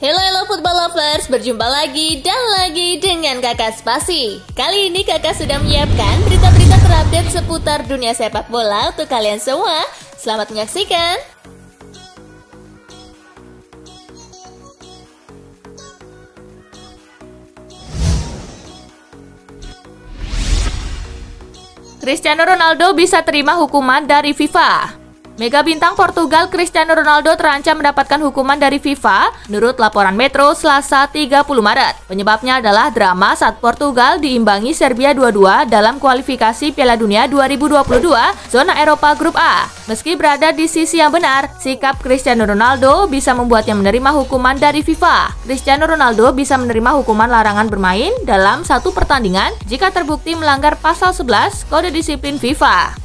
Hello football lovers, berjumpa lagi dan lagi dengan Kakak Spasi. Kali ini Kakak sudah menyiapkan berita-berita terupdate seputar dunia sepak bola untuk kalian semua. Selamat menyaksikan. Cristiano Ronaldo bisa terima hukuman dari FIFA. Mega bintang Portugal Cristiano Ronaldo terancam mendapatkan hukuman dari FIFA menurut laporan Metro Selasa 30 Maret. Penyebabnya adalah drama saat Portugal diimbangi Serbia 2-2 dalam kualifikasi Piala Dunia 2022 zona Eropa Grup A. Meski berada di sisi yang benar, sikap Cristiano Ronaldo bisa membuatnya menerima hukuman dari FIFA. Cristiano Ronaldo bisa menerima hukuman larangan bermain dalam satu pertandingan jika terbukti melanggar pasal 11 Kode Disiplin FIFA.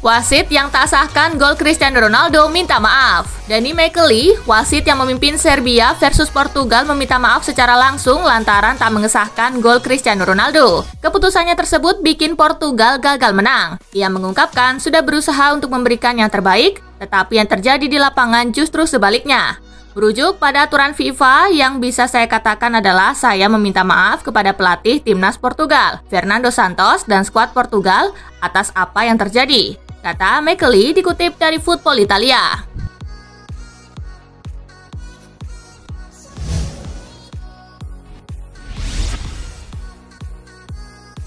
Wasit yang tak sahkan gol Cristiano Ronaldo minta maaf. Danny McKelly, wasit yang memimpin Serbia versus Portugal, meminta maaf secara langsung lantaran tak mengesahkan gol Cristiano Ronaldo. Keputusannya tersebut bikin Portugal gagal menang. Ia mengungkapkan sudah berusaha untuk memberikan yang terbaik, tetapi yang terjadi di lapangan justru sebaliknya. Merujuk pada aturan FIFA, yang bisa saya katakan adalah saya meminta maaf kepada pelatih timnas Portugal, Fernando Santos, dan skuad Portugal atas apa yang terjadi, kata McKelly dikutip dari Football Italia.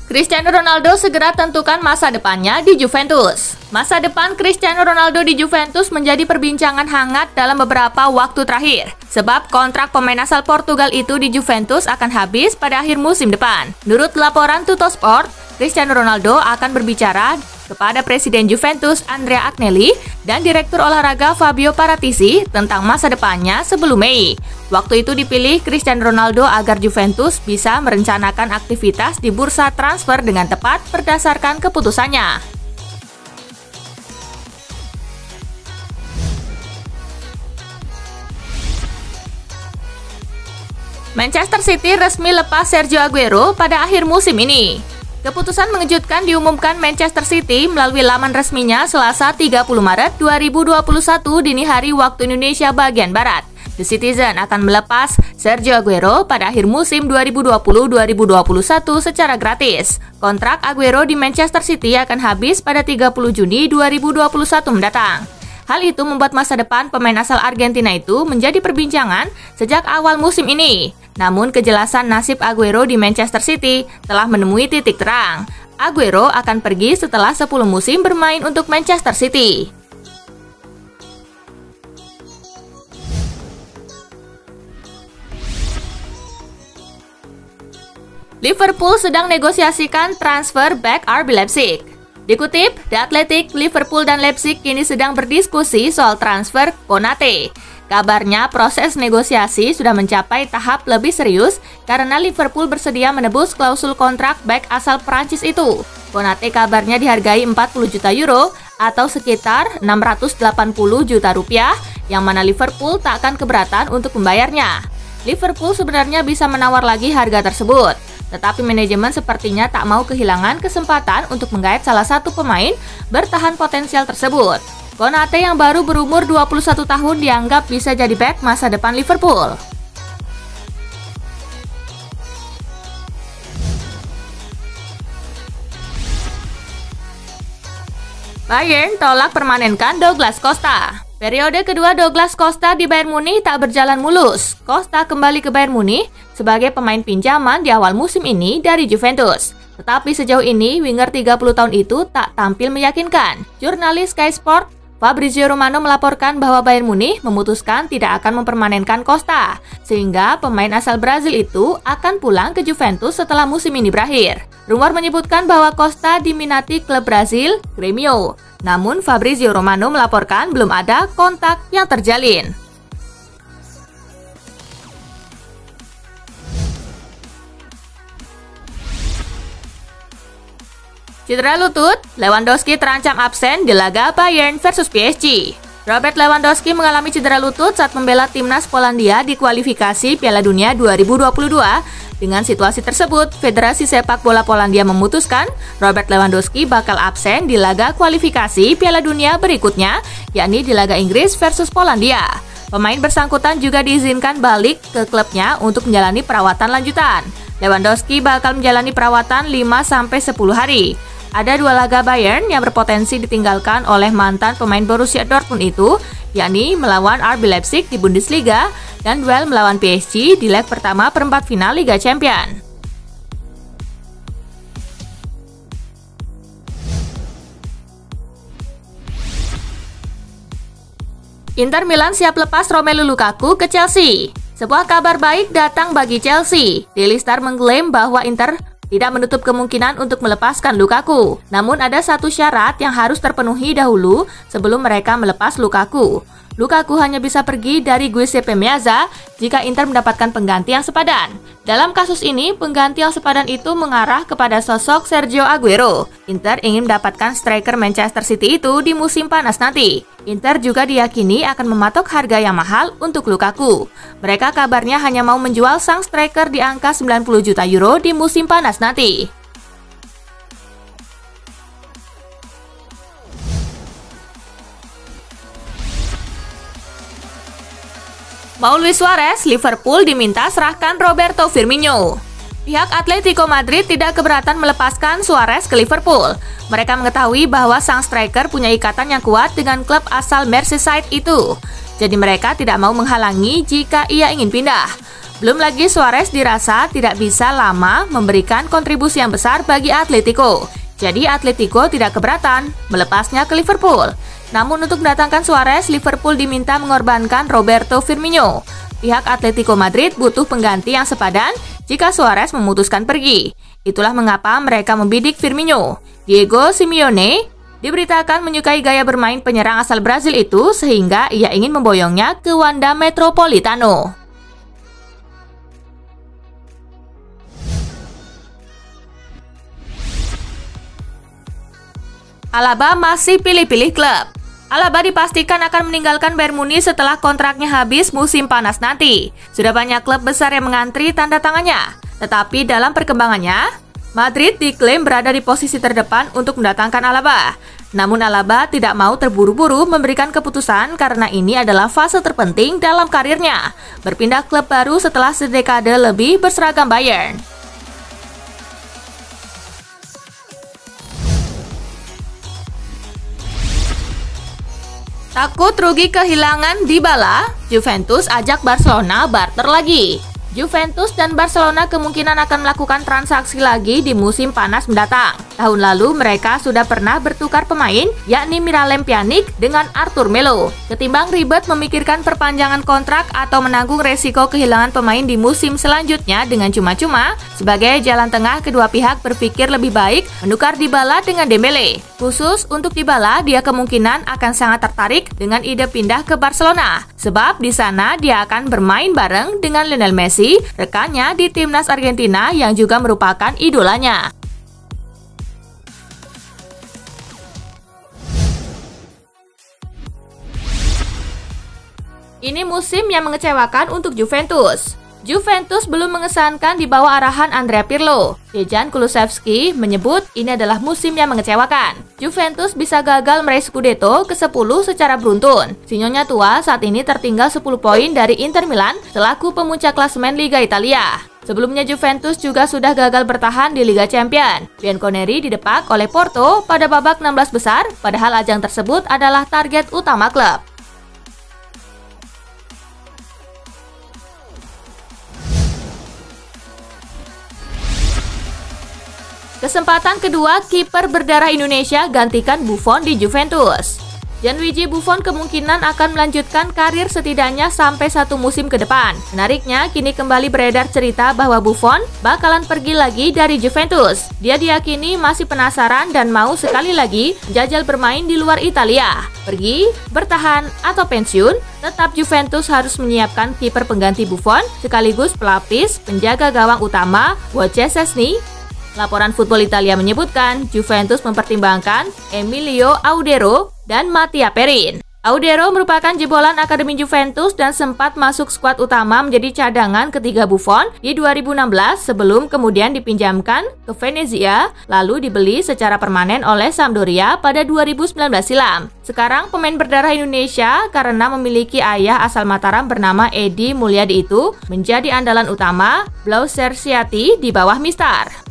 Cristiano Ronaldo segera tentukan masa depannya di Juventus. Masa depan Cristiano Ronaldo di Juventus menjadi perbincangan hangat dalam beberapa waktu terakhir, sebab kontrak pemain asal Portugal itu di Juventus akan habis pada akhir musim depan. Menurut laporan Tuttosport, Cristiano Ronaldo akan berbicara kepada Presiden Juventus Andrea Agnelli dan Direktur Olahraga Fabio Paratici tentang masa depannya sebelum Mei. Waktu itu dipilih Cristiano Ronaldo agar Juventus bisa merencanakan aktivitas di bursa transfer dengan tepat berdasarkan keputusannya. Manchester City resmi lepas Sergio Aguero pada akhir musim ini. Keputusan mengejutkan diumumkan Manchester City melalui laman resminya Selasa 30 Maret 2021 dini hari waktu Indonesia bagian Barat. The Citizen akan melepas Sergio Aguero pada akhir musim 2020-2021 secara gratis. Kontrak Aguero di Manchester City akan habis pada 30 Juni 2021 mendatang. Hal itu membuat masa depan pemain asal Argentina itu menjadi perbincangan sejak awal musim ini. Namun kejelasan nasib Aguero di Manchester City telah menemui titik terang. Aguero akan pergi setelah 10 musim bermain untuk Manchester City. Liverpool sedang negosiasikan transfer back RB Leipzig. Dikutip, The Athletic, Liverpool dan Leipzig kini sedang berdiskusi soal transfer Konate. Kabarnya proses negosiasi sudah mencapai tahap lebih serius karena Liverpool bersedia menebus klausul kontrak back asal Prancis itu. Konate kabarnya dihargai 40 juta euro atau sekitar 680 juta rupiah, yang mana Liverpool tak akan keberatan untuk membayarnya. Liverpool sebenarnya bisa menawar lagi harga tersebut, tetapi manajemen sepertinya tak mau kehilangan kesempatan untuk menggait salah satu pemain bertahan potensial tersebut. Konate yang baru berumur 21 tahun dianggap bisa jadi back masa depan Liverpool. Bayern tolak permanenkan Douglas Costa. Periode kedua Douglas Costa di Bayern Munich tak berjalan mulus. Costa kembali ke Bayern Munich sebagai pemain pinjaman di awal musim ini dari Juventus. Tetapi sejauh ini, winger 30 tahun itu tak tampil meyakinkan. Jurnalis Sky Sport Fabrizio Romano melaporkan bahwa Bayern Munich memutuskan tidak akan mempermanenkan Costa, sehingga pemain asal Brazil itu akan pulang ke Juventus setelah musim ini berakhir. Rumor menyebutkan bahwa Costa diminati klub Brazil, Grêmio. Namun Fabrizio Romano melaporkan belum ada kontak yang terjalin. Cedera lutut, Lewandowski terancam absen di laga Bayern versus PSG. Robert Lewandowski mengalami cedera lutut saat membela timnas Polandia di kualifikasi Piala Dunia 2022 Dengan situasi tersebut, Federasi Sepak Bola Polandia memutuskan Robert Lewandowski bakal absen di laga kualifikasi Piala Dunia berikutnya, yakni di laga Inggris versus Polandia. Pemain bersangkutan juga diizinkan balik ke klubnya untuk menjalani perawatan lanjutan. Lewandowski bakal menjalani perawatan 5-10 hari. Ada 2 laga Bayern yang berpotensi ditinggalkan oleh mantan pemain Borussia Dortmund itu, yakni melawan RB Leipzig di Bundesliga dan duel melawan PSG di leg pertama perempat final Liga Champions. Inter Milan siap lepas Romelu Lukaku ke Chelsea. Sebuah kabar baik datang bagi Chelsea. Daily Star mengklaim bahwa Inter tidak menutup kemungkinan untuk melepaskan Lukaku. Namun ada satu syarat yang harus terpenuhi dahulu sebelum mereka melepas Lukaku. Lukaku hanya bisa pergi dari Giuseppe Meazza jika Inter mendapatkan pengganti yang sepadan. Dalam kasus ini, pengganti yang sepadan itu mengarah kepada sosok Sergio Aguero. Inter ingin mendapatkan striker Manchester City itu di musim panas nanti. Inter juga diyakini akan mematok harga yang mahal untuk Lukaku. Mereka kabarnya hanya mau menjual sang striker di angka 90 juta euro di musim panas nanti. Mau Luis Suarez, Liverpool diminta serahkan Roberto Firmino. Pihak Atletico Madrid tidak keberatan melepaskan Suarez ke Liverpool. Mereka mengetahui bahwa sang striker punya ikatan yang kuat dengan klub asal Merseyside itu. Jadi mereka tidak mau menghalangi jika ia ingin pindah. Belum lagi Suarez dirasa tidak bisa lama memberikan kontribusi yang besar bagi Atletico. Jadi Atletico tidak keberatan melepasnya ke Liverpool. Namun untuk mendatangkan Suarez, Liverpool diminta mengorbankan Roberto Firmino. Pihak Atletico Madrid butuh pengganti yang sepadan jika Suarez memutuskan pergi. Itulah mengapa mereka membidik Firmino. Diego Simeone diberitakan menyukai gaya bermain penyerang asal Brazil itu sehingga ia ingin memboyongnya ke Wanda Metropolitano. Alaba masih pilih-pilih klub. Alaba dipastikan akan meninggalkan Bayern Munich setelah kontraknya habis musim panas nanti. Sudah banyak klub besar yang mengantri tanda tangannya. Tetapi dalam perkembangannya, Madrid diklaim berada di posisi terdepan untuk mendatangkan Alaba. Namun Alaba tidak mau terburu-buru memberikan keputusan karena ini adalah fase terpenting dalam karirnya. Berpindah klub baru setelah sedekade lebih berseragam Bayern. Takut rugi kehilangan Dybala, Juventus ajak Barcelona barter lagi. Juventus dan Barcelona kemungkinan akan melakukan transaksi lagi di musim panas mendatang. Tahun lalu mereka sudah pernah bertukar pemain, yakni Miralem Pjanic dengan Arthur Melo. Ketimbang ribet memikirkan perpanjangan kontrak atau menanggung resiko kehilangan pemain di musim selanjutnya dengan cuma-cuma, sebagai jalan tengah kedua pihak berpikir lebih baik menukar Dybala dengan Dembele. Khusus untuk Dybala, dia kemungkinan akan sangat tertarik dengan ide pindah ke Barcelona, sebab di sana dia akan bermain bareng dengan Lionel Messi, rekannya di timnas Argentina yang juga merupakan idolanya. Ini musim yang mengecewakan untuk Juventus. Juventus belum mengesankan di bawah arahan Andrea Pirlo. Dejan Kulusevski menyebut ini adalah musim yang mengecewakan. Juventus bisa gagal meraih Scudetto ke-10 secara beruntun. Sinyonya tua saat ini tertinggal 10 poin dari Inter Milan selaku pemuncak klasemen Liga Italia. Sebelumnya Juventus juga sudah gagal bertahan di Liga Champions. Bianconeri didepak oleh Porto pada babak 16 besar, padahal ajang tersebut adalah target utama klub. Kesempatan kedua kiper berdarah Indonesia gantikan Buffon di Juventus. Gianluigi Buffon kemungkinan akan melanjutkan karir setidaknya sampai 1 musim ke depan. Menariknya, kini kembali beredar cerita bahwa Buffon bakalan pergi lagi dari Juventus. Dia diyakini masih penasaran dan mau sekali lagi jajal bermain di luar Italia. Pergi, bertahan, atau pensiun, tetap Juventus harus menyiapkan kiper pengganti Buffon sekaligus pelapis penjaga gawang utama Wojciech Szczesny. Laporan Football Italia menyebutkan Juventus mempertimbangkan Emilio Audero dan Mattia Perin. Audero merupakan jebolan Akademi Juventus dan sempat masuk skuad utama menjadi cadangan ketiga Buffon di 2016 sebelum kemudian dipinjamkan ke Venezia lalu dibeli secara permanen oleh Sampdoria pada 2019 silam. Sekarang pemain berdarah Indonesia karena memiliki ayah asal Mataram bernama Edi Mulyadi itu menjadi andalan utama Blau Cerciati di bawah Mistar.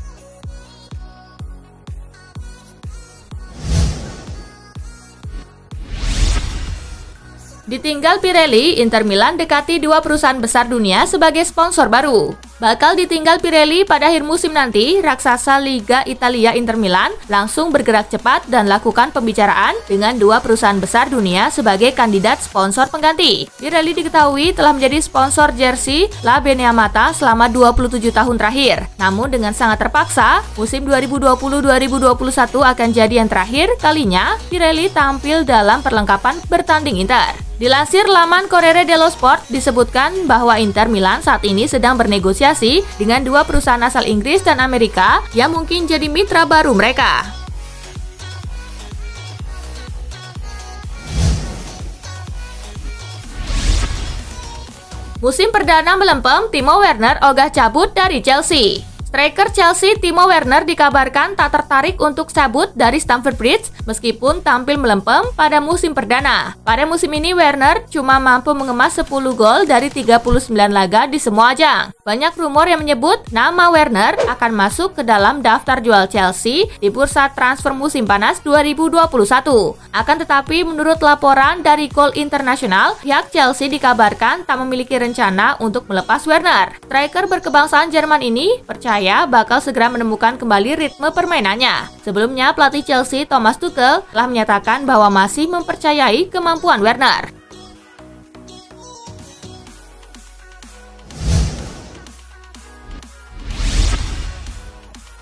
Ditinggal Pirelli, Inter Milan dekati dua perusahaan besar dunia sebagai sponsor baru. Bakal ditinggal Pirelli pada akhir musim nanti, raksasa Liga Italia Inter Milan langsung bergerak cepat dan lakukan pembicaraan dengan dua perusahaan besar dunia sebagai kandidat sponsor pengganti. Pirelli diketahui telah menjadi sponsor jersey La Beneamata selama 27 tahun terakhir. Namun dengan sangat terpaksa, musim 2020-2021 akan jadi yang terakhir kalinya Pirelli tampil dalam perlengkapan bertanding Inter. Dilansir laman Corriere dello Sport disebutkan bahwa Inter Milan saat ini sedang bernegosiasi dengan dua perusahaan asal Inggris dan Amerika yang mungkin jadi mitra baru mereka. Musim perdana melempem, Timo Werner ogah cabut dari Chelsea. Striker Chelsea Timo Werner dikabarkan tak tertarik untuk cabut dari Stamford Bridge meskipun tampil melempem pada musim perdana. Pada musim ini Werner cuma mampu mengemas 10 gol dari 39 laga di semua ajang. Banyak rumor yang menyebut nama Werner akan masuk ke dalam daftar jual Chelsea di bursa transfer musim panas 2021. Akan tetapi menurut laporan dari Goal International, pihak Chelsea dikabarkan tak memiliki rencana untuk melepas Werner. Striker berkebangsaan Jerman ini percaya bakal segera menemukan kembali ritme permainannya. Sebelumnya, pelatih Chelsea Thomas Tuchel telah menyatakan bahwa masih mempercayai kemampuan Werner.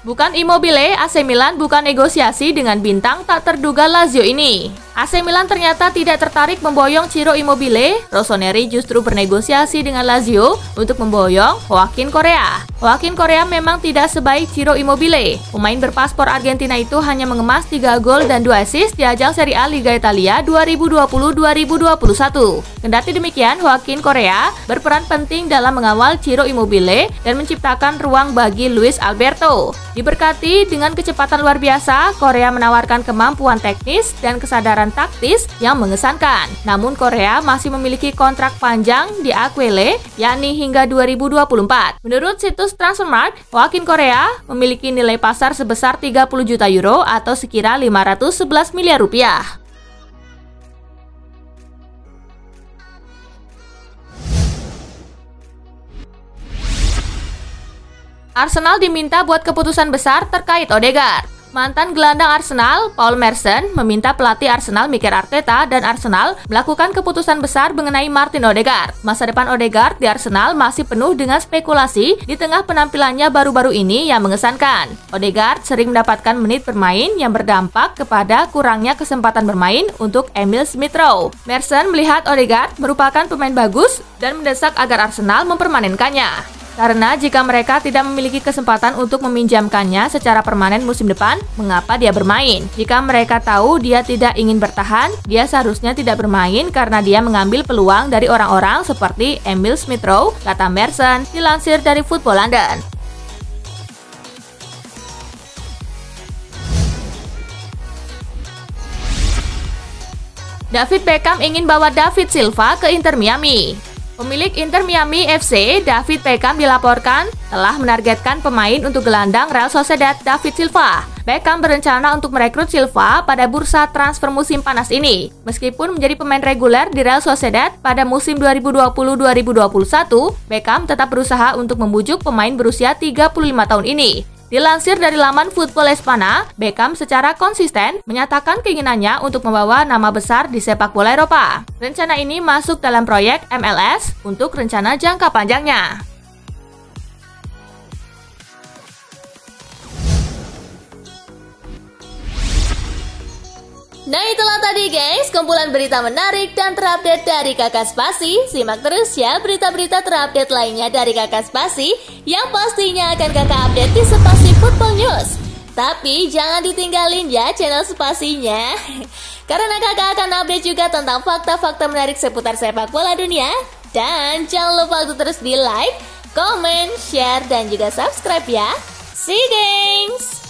Bukan Immobile, AC Milan bukan negosiasi dengan bintang tak terduga Lazio ini. AC Milan ternyata tidak tertarik memboyong Ciro Immobile. Rossoneri justru bernegosiasi dengan Lazio untuk memboyong Joaquin Correa. Joaquin Correa memang tidak sebaik Ciro Immobile. Pemain berpaspor Argentina itu hanya mengemas 3 gol dan 2 assist di ajang Serie A Liga Italia 2020-2021. Kendati demikian, Joaquin Correa berperan penting dalam mengawal Ciro Immobile dan menciptakan ruang bagi Luis Alberto. Diberkati dengan kecepatan luar biasa, Correa menawarkan kemampuan teknis dan kesadaran taktis yang mengesankan. Namun Correa masih memiliki kontrak panjang di Aquile, yakni hingga 2024. Menurut situs Transfermarkt, Joaquin Correa memiliki nilai pasar sebesar 30 juta euro atau sekira 511 miliar rupiah. Arsenal diminta buat keputusan besar terkait Odegaard. Mantan gelandang Arsenal, Paul Merson, meminta pelatih Arsenal Mikel Arteta dan Arsenal melakukan keputusan besar mengenai Martin Odegaard. Masa depan Odegaard di Arsenal masih penuh dengan spekulasi di tengah penampilannya baru-baru ini yang mengesankan. Odegaard sering mendapatkan menit bermain yang berdampak kepada kurangnya kesempatan bermain untuk Emil Smith-Rowe. Merson melihat Odegaard merupakan pemain bagus dan mendesak agar Arsenal mempermanenkannya. Karena jika mereka tidak memiliki kesempatan untuk meminjamkannya secara permanen musim depan, mengapa dia bermain? Jika mereka tahu dia tidak ingin bertahan, dia seharusnya tidak bermain karena dia mengambil peluang dari orang-orang seperti Emil Smith-Rowe, kata Merson, dilansir dari Football London. David Beckham ingin bawa David Silva ke Inter Miami. Pemilik Inter Miami FC, David Beckham dilaporkan telah menargetkan pemain untuk gelandang Real Sociedad David Silva. Beckham berencana untuk merekrut Silva pada bursa transfer musim panas ini. Meskipun menjadi pemain reguler di Real Sociedad pada musim 2020-2021, Beckham tetap berusaha untuk membujuk pemain berusia 35 tahun ini. Dilansir dari laman Football Espana, Beckham secara konsisten menyatakan keinginannya untuk membawa nama besar di sepak bola Eropa. Rencana ini masuk dalam proyek MLS untuk rencana jangka panjangnya. Nah itulah tadi guys, kumpulan berita menarik dan terupdate dari Kakak Spasi. Simak terus ya berita-berita terupdate lainnya dari Kakak Spasi yang pastinya akan Kakak update di Spasi Football News. Tapi jangan ditinggalin ya channel Spasinya. Karena kakak akan update juga tentang fakta-fakta menarik seputar sepak bola dunia. Dan jangan lupa untuk terus di like, comment, share, dan juga subscribe ya. See you gengs!